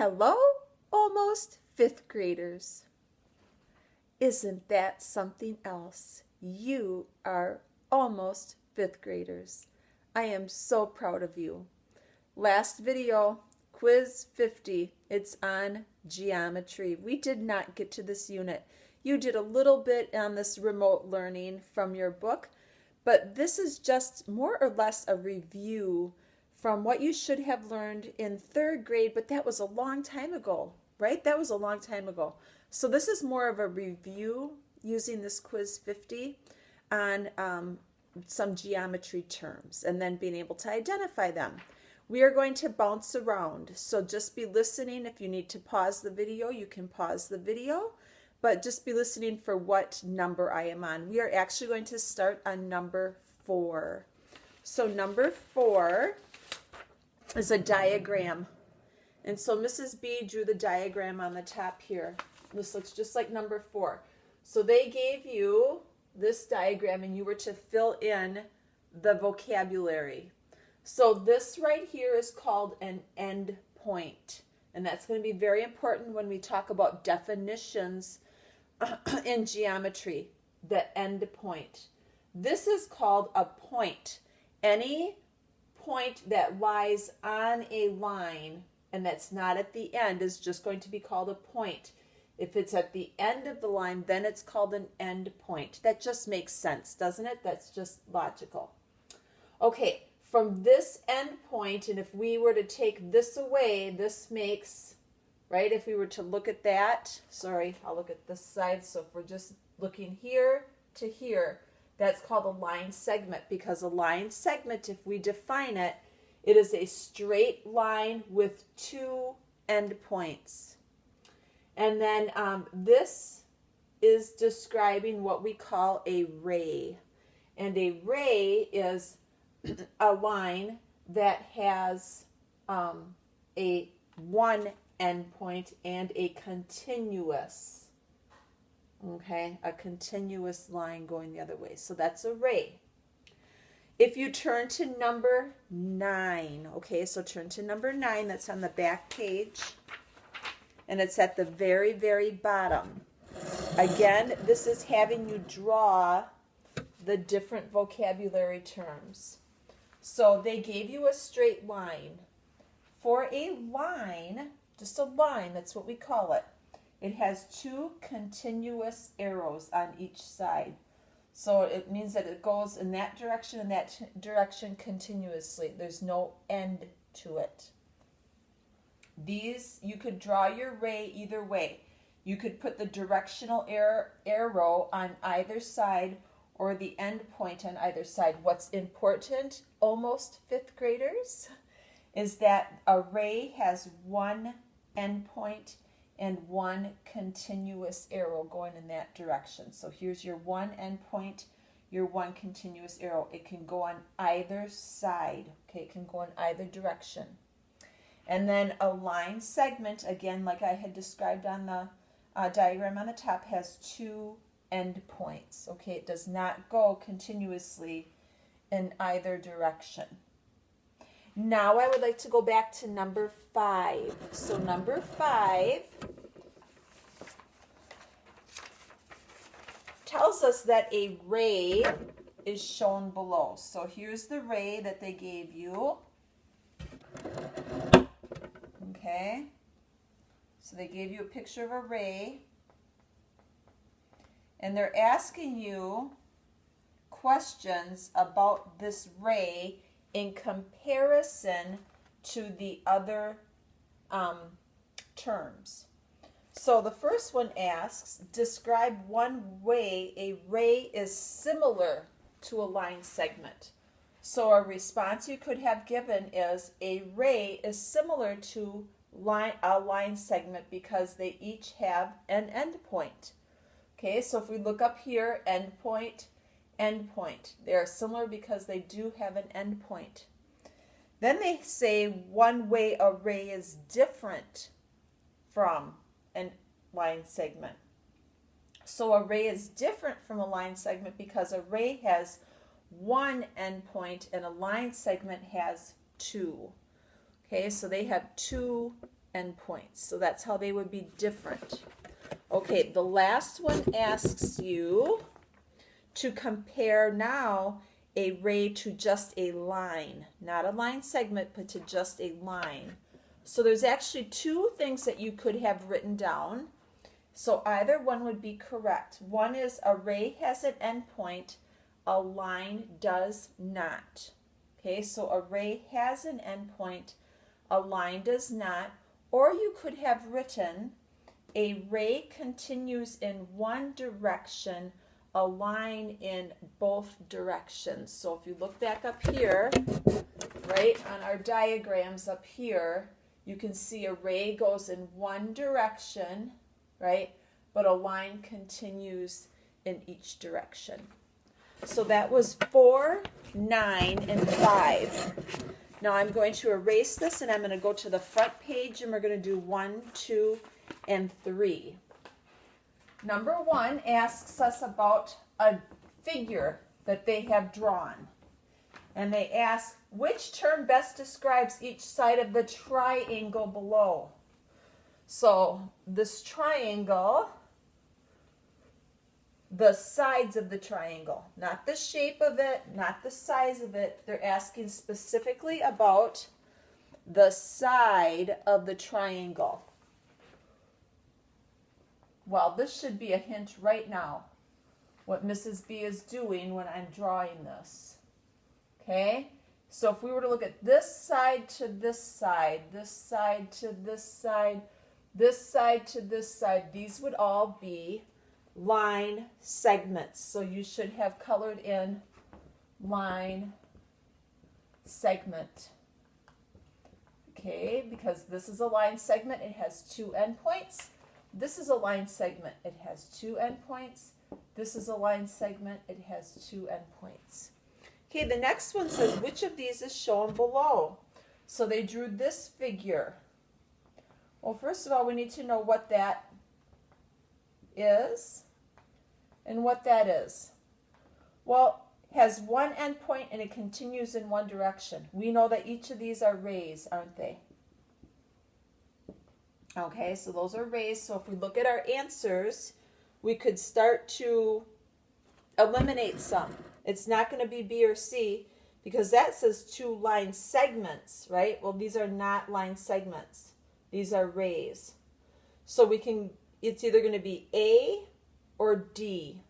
Hello, almost fifth graders. Isn't that something else? You are almost fifth graders. I am so proud of you. Last video, quiz 50, it's on geometry. We did not get to this unit. You did a little bit on this remote learning from your book, but this is just more or less a review from what you should have learned in third grade, but that was a long time ago, right? That was a long time ago. So this is more of a review using this quiz 50 on some geometry terms and then being able to identify them. We are going to bounce around, so just be listening. If you need to pause the video, you can pause the video, but just be listening for what number I am on. We are actually going to start on number 4. So number 4 is a diagram. And so Mrs. B drew the diagram on the top here. This looks just like number 4. So they gave you this diagram and you were to fill in the vocabulary. So this right here is called an end point. And that's going to be very important when we talk about definitions in geometry, the end point. This is called a point. Any point that lies on a line and that's not at the end is just going to be called a point. If it's at the end of the line, then it's called an end point. That just makes sense, doesn't it? That's just logical. Okay, from this end point, and if we were to take this away, this makes, right, if we were to look at that, sorry, I'll look at this side. So if we're just looking here to here, that's called a line segment, because a line segment, if we define it, it is a straight line with 2 endpoints. And then this is describing what we call a ray. And a ray is a line that has a one endpoint and a continuous. Okay, a continuous line going the other way. So that's a ray. If you turn to number 9, okay, so turn to number 9, that's on the back page, and it's at the very, very bottom. Again, this is having you draw the different vocabulary terms. So they gave you a straight line. For a line, just a line, that's what we call it. It has 2 continuous arrows on each side. So it means that it goes in that direction and that direction continuously. There's no end to it. These, you could draw your ray either way. You could put the directional arrow on either side or the end point on either side. What's important, almost 5th graders, is that a ray has 1 end point and 1 continuous arrow going in that direction. So here's your 1 endpoint, your 1 continuous arrow. It can go on either side. Okay, it can go in either direction. And then a line segment, again, like I had described on the diagram on the top, has 2 endpoints. Okay, it does not go continuously in either direction. Now I would like to go back to number 5. So number 5 tells us that a ray is shown below. So here's the ray that they gave you. Okay. So they gave you a picture of a ray. And they're asking you questions about this ray in comparison to the other terms. So the first one asks, describe one way a ray is similar to a line segment. So a response you could have given is a ray is similar to a line segment because they each have an endpoint. Okay, so if we look up here, endpoint, endpoint. They are similar because they do have an endpoint. Then they say one way a ray is different from a line segment. So a ray is different from a line segment because a ray has 1 endpoint and a line segment has 2. Okay, so they have 2 endpoints. So that's how they would be different. Okay, the last one asks you to compare now a ray to just a line, not a line segment, but to just a line. So there's actually two things that you could have written down. So either one would be correct. One is a ray has an endpoint, a line does not. Okay, so a ray has an endpoint, a line does not. Or you could have written a ray continues in one direction, a line in both directions. So if you look back up here, right, on our diagrams up here, you can see a ray goes in one direction, right, but a line continues in each direction. So that was 4, 9, and 5. Now I'm going to erase this and I'm going to go to the front page and we're going to do 1, 2, and 3. Number 1 asks us about a figure that they have drawn. And they ask, which term best describes each side of the triangle below? So this triangle, the sides of the triangle, not the shape of it, not the size of it. They're asking specifically about the side of the triangle. Well, this should be a hint right now what Mrs. B is doing when I'm drawing this. Okay? So if we were to look at this side to this side, this side to this side, this side to this side, these would all be line segments. So you should have colored in line segment. Okay, because this is a line segment, it has 2 endpoints. This is a line segment, it has 2 endpoints. This is a line segment, it has 2 endpoints. Okay, the next one says, which of these is shown below? So they drew this figure. Well, first of all, we need to know what that is and what that is. Well, it has 1 endpoint and it continues in one direction. We know that each of these are rays, aren't they? Okay, so those are rays. So if we look at our answers, we could start to eliminate some. It's not going to be B or C because that says 2 line segments, right? Well, these are not line segments. These are rays. So it's either going to be A or D.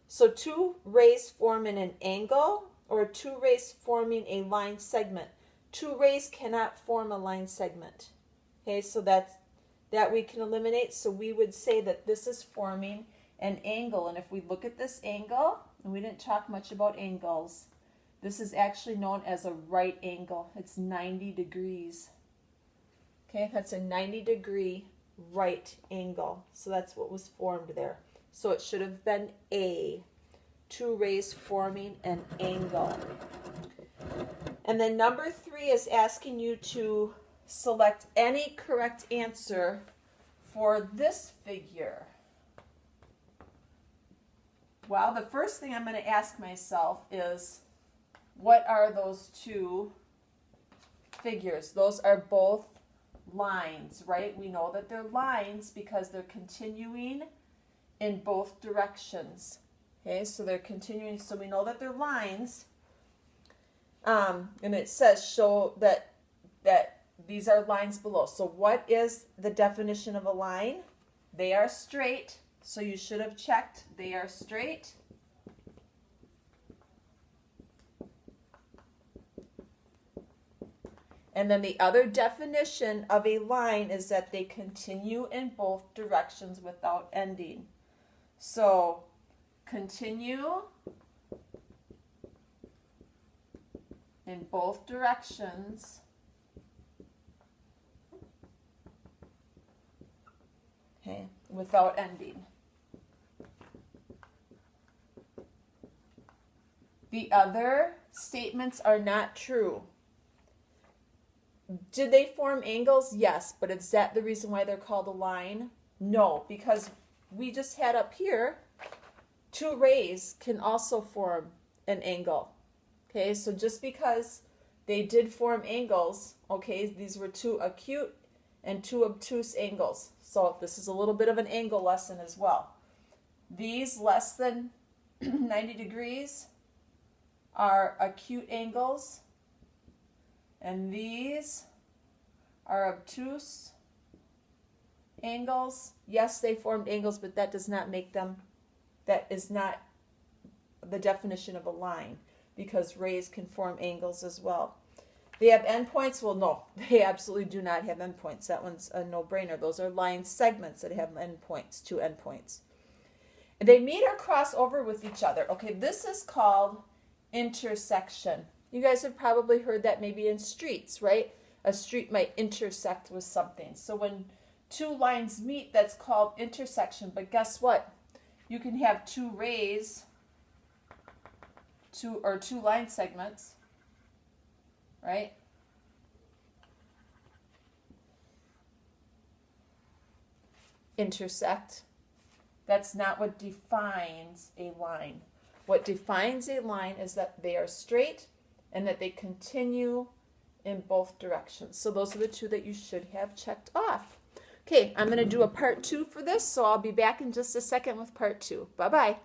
So 2 rays forming an angle or 2 rays forming a line segment. 2 rays cannot form a line segment. Okay, so that we can eliminate. So we would say that this is forming an angle. And if we look at this angle, and we didn't talk much about angles, this is actually known as a right angle. It's 90 degrees. Okay, that's a 90-degree right angle. So that's what was formed there. So it should have been A, 2 rays forming an angle. And then number 3 is asking you to select any correct answer for this figure. Well, the first thing I'm going to ask myself is, what are those 2 figures? Those are both lines, right? We know that they're lines because they're continuing in both directions. Okay, so they're continuing, so we know that they're lines. And it says show that these are lines below. So what is the definition of a line? They are straight. So you should have checked they are straight. And then the other definition of a line is that they continue in both directions without ending. So continue in both directions without ending. The other statements are not true. Did they form angles? Yes, but is that the reason why they're called a line? No, because we just had up here 2 rays can also form an angle. Okay, so just because they did form angles, okay, these were 2 acute and two obtuse angles. So this is a little bit of an angle lesson as well. These less than 90 degrees are acute angles, and these are obtuse angles. Yes, they formed angles, but that does not make them, that is not the definition of a line, because rays can form angles as well. They have endpoints? Well, no, they absolutely do not have endpoints. That one's a no-brainer. Those are line segments that have endpoints, two endpoints. And they meet or cross over with each other. Okay, this is called intersection. You guys have probably heard that maybe in streets, right? A street might intersect with something. So when two lines meet, that's called intersection. But guess what? You can have two rays, two line segments, right? Intersect. That's not what defines a line. What defines a line is that they are straight and that they continue in both directions. So those are the two that you should have checked off. Okay, I'm going to do a part 2 for this, so I'll be back in just a second with part 2. Bye-bye.